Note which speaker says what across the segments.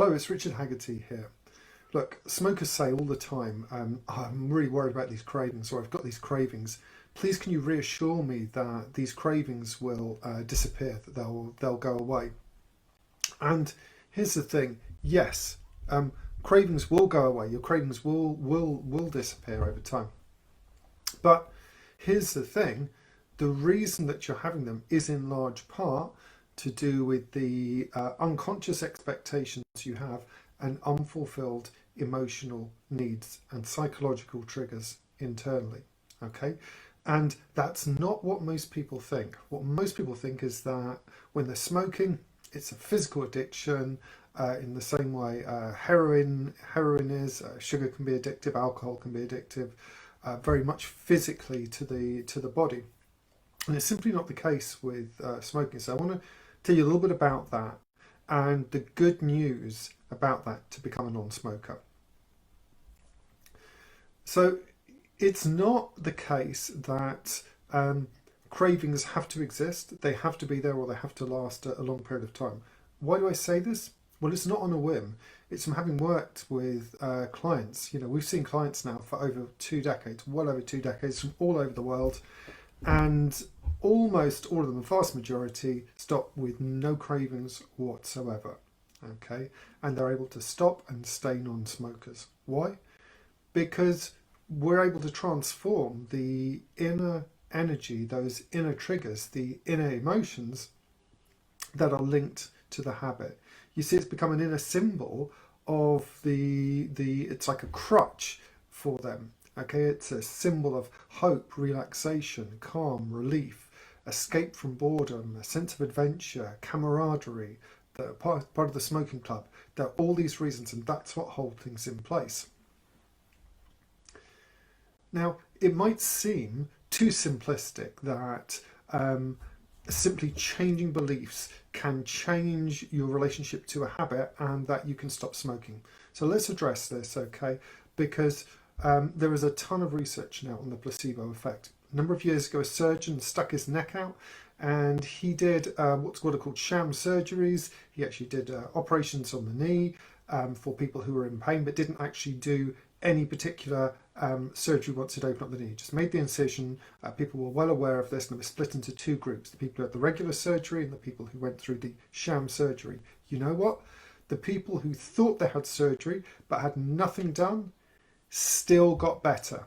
Speaker 1: Hello, it's Richard Haggerty here. Look, smokers say all the time, I'm really worried about these cravings, or I've got these cravings. Please can you reassure me that these cravings will disappear, that they'll go away? And here's the thing, yes, cravings will go away. Your cravings will disappear over time. But here's the thing, the reason that you're having them is in large part to do with the unconscious expectations you have and unfulfilled emotional needs and psychological triggers internally. Okay, and that's not what most people think. What most people think is that when they're smoking, it's a physical addiction. In the same way heroin is, sugar can be addictive, alcohol can be addictive, very much physically to the body. And it's simply not the case with smoking. So I want to tell you a little bit about that and the good news about that to become a non-smoker. So it's not the case that cravings have to exist. They have to be there, or they have to last a long period of time. Why do I say this? Well, it's not on a whim. It's from having worked with clients. You know, we've seen clients now for over 2 decades, well over 2 decades, from all over the world. And almost all of them, the vast majority, stop with no cravings whatsoever. Okay, and they're able to stop and stay non-smokers. Why? Because we're able to transform the inner energy, those inner triggers, the inner emotions that are linked to the habit. You see, it's become an inner symbol of it's like a crutch for them. Okay, it's a symbol of hope, relaxation, calm, relief, escape from boredom, a sense of adventure, camaraderie, part of the smoking club. There are all these reasons, and that's what holds things in place. Now, it might seem too simplistic that simply changing beliefs can change your relationship to a habit and that you can stop smoking. So let's address this, okay? Because there is a ton of research now on the placebo effect. A number of years ago, a surgeon stuck his neck out and he did what's called sham surgeries. He actually did operations on the knee for people who were in pain, but didn't actually do any particular surgery once it opened up the knee. Just made the incision. People were well aware of this, and it was split into 2 groups: the people who had the regular surgery and the people who went through the sham surgery. You know what? The people who thought they had surgery but had nothing done still got better.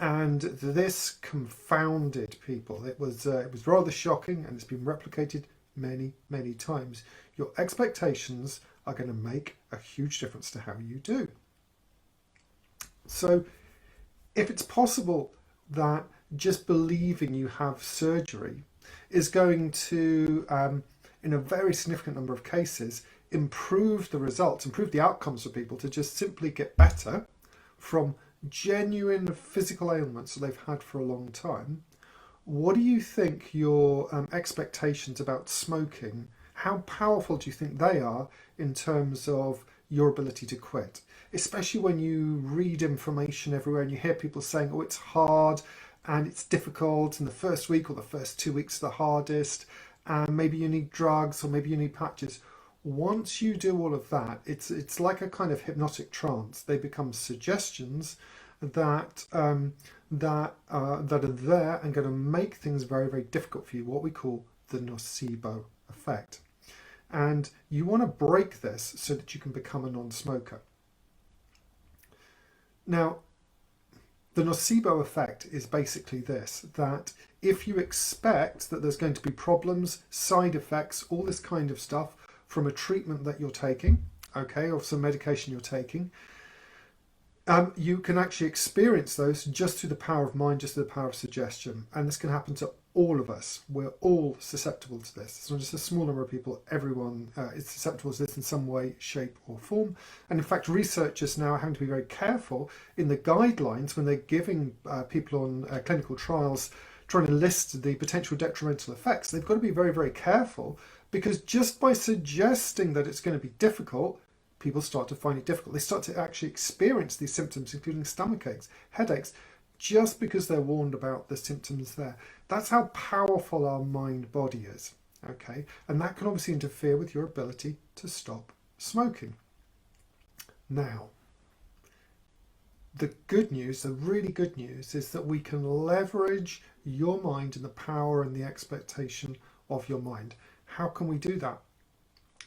Speaker 1: And this confounded people. It was rather shocking, and it's been replicated many times. Your expectations are going to make a huge difference to how you do. So if it's possible that just believing you have surgery is going to, in a very significant number of cases, improve the results, improve the outcomes for people to just simply get better from genuine physical ailments that they've had for a long time, what do you think your expectations about smoking, how powerful do you think they are in terms of your ability to quit? Especially when you read information everywhere and you hear people saying, oh, it's hard and it's difficult, and the first week or the first 2 weeks are the hardest, and maybe you need drugs or maybe you need patches. Once you do all of that, it's like a kind of hypnotic trance. They become suggestions that are there and going to make things very difficult for you, what we call the nocebo effect. And you want to break this so that you can become a non-smoker. Now, the nocebo effect is basically this, that if you expect that there's going to be problems, side effects, all this kind of stuff from a treatment that you're taking, okay, or some medication you're taking, you can actually experience those just through the power of mind, just through the power of suggestion. And this can happen to all of us. We're all susceptible to this. It's not just a small number of people. Everyone is susceptible to this in some way, shape or form. And in fact, researchers now are having to be very careful in the guidelines when they're giving people on clinical trials, trying to list the potential detrimental effects. They've got to be very careful, because just by suggesting that it's going to be difficult, people start to find it difficult. They start to actually experience these symptoms, including stomach aches, headaches, just because they're warned about the symptoms there. That's how powerful our mind-body is, okay? And that can obviously interfere with your ability to stop smoking. Now, the good news, the really good news, is that we can leverage your mind and the power and the expectation of your mind. How can we do that?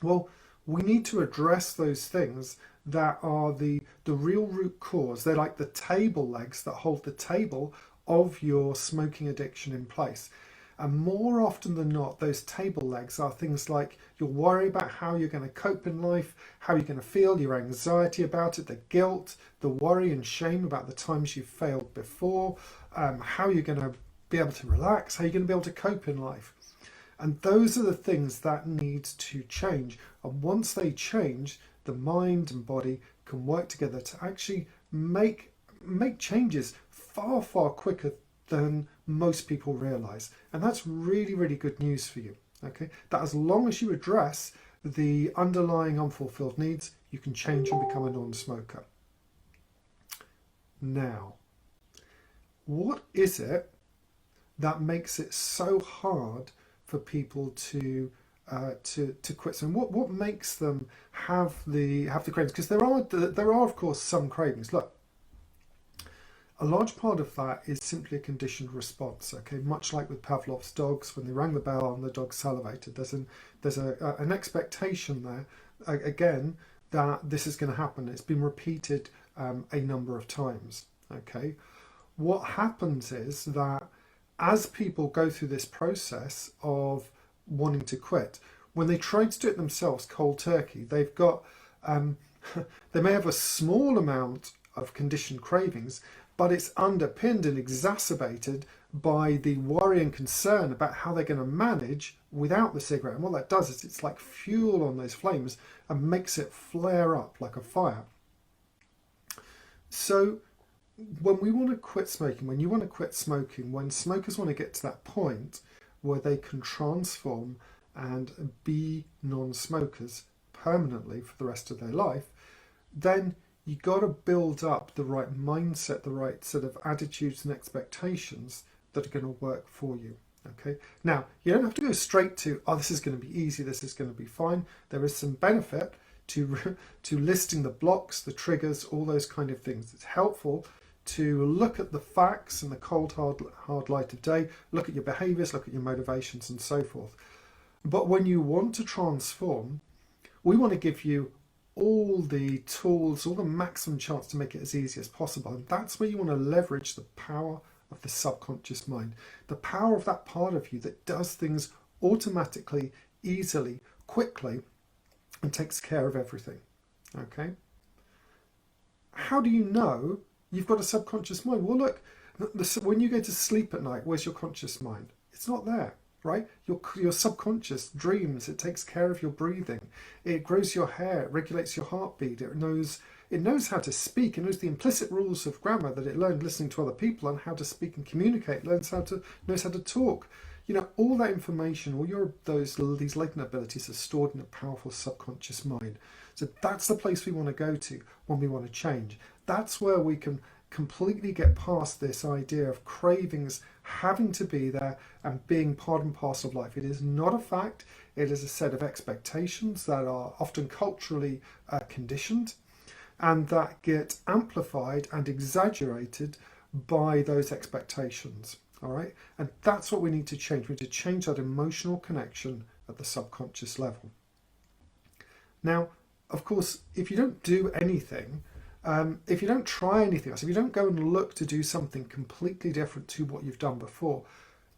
Speaker 1: Well, we need to address those things that are the real root cause. They're like the table legs that hold the table of your smoking addiction in place. And more often than not, those table legs are things like your worry about how you're going to cope in life, how you're going to feel, your anxiety about it, the guilt, the worry and shame about the times you've failed before, how you're going to be able to relax, how you're going to be able to cope in life. And those are the things that need to change. And once they change, the mind and body can work together to actually make changes far, far quicker than most people realize. And that's really, really good news for you. Okay, that as long as you address the underlying unfulfilled needs, you can change and become a non-smoker. Now, what is it that makes it so hard for people to quit? So what makes them have the cravings? Because there are of course some cravings. Look, a large part of that is simply a conditioned response. Okay, much like with Pavlov's dogs, when they rang the bell and the dog salivated, there's an expectation there again that this is going to happen. It's been repeated a number of times. Okay, what happens is that as people go through this process of wanting to quit, when they try to do it themselves cold turkey, they've got they may have a small amount of conditioned cravings, but it's underpinned and exacerbated by the worry and concern about how they're going to manage without the cigarette. And what that does is it's like fuel on those flames and makes it flare up like a fire. So when we want to quit smoking, when you want to quit smoking, when smokers want to get to that point where they can transform and be non-smokers permanently for the rest of their life, then you got to build up the right mindset, the right sort of attitudes and expectations that are going to work for you. Okay. Now, you don't have to go straight to, oh, this is going to be easy, this is going to be fine. There is some benefit to listing the blocks, the triggers, all those kind of things. It's helpful to look at the facts in the cold, hard light of day, look at your behaviors, look at your motivations and so forth. But when you want to transform, we want to give you all the tools, all the maximum chance to make it as easy as possible. And that's where you want to leverage the power of the subconscious mind, the power of that part of you that does things automatically, easily, quickly, and takes care of everything. Okay? How do you know you've got a subconscious mind? Well, look, when you go to sleep at night, where's your conscious mind? It's not there. Right? Your subconscious dreams, it takes care of your breathing, it grows your hair, it regulates your heartbeat, it knows how to speak, it knows the implicit rules of grammar that it learned listening to other people and how to speak and communicate, knows how to talk. You know, all that information, these latent abilities are stored in a powerful subconscious mind. So that's the place we want to go to when we want to change. That's where we can completely get past this idea of cravings having to be there and being part and parcel of life. It is not a fact. It is a set of expectations that are often culturally conditioned and that get amplified and exaggerated by those expectations. All right, and that's what we need to change. We need to change that emotional connection at the subconscious level. Now, of course, if you don't do anything, if you don't try anything else, if you don't go and look to do something completely different to what you've done before,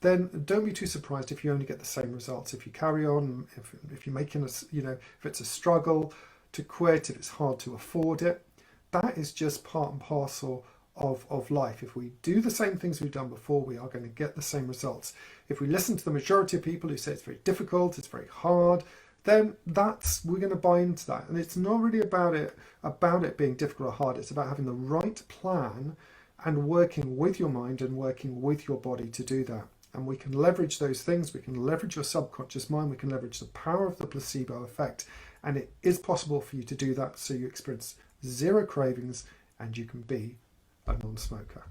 Speaker 1: then don't be too surprised if you only get the same results. If you carry on, if you're making if it's a struggle to quit, if it's hard to afford it, that is just part and parcel of life. If we do the same things we've done before, we are going to get the same results. If we listen to the majority of people who say it's very difficult, it's very hard, then we're going to buy into that. And it's not really about it being difficult or hard. It's about having the right plan and working with your mind and working with your body to do that. And we can leverage those things. We can leverage your subconscious mind. We can leverage the power of the placebo effect. And it is possible for you to do that so you experience zero cravings and you can be a non-smoker.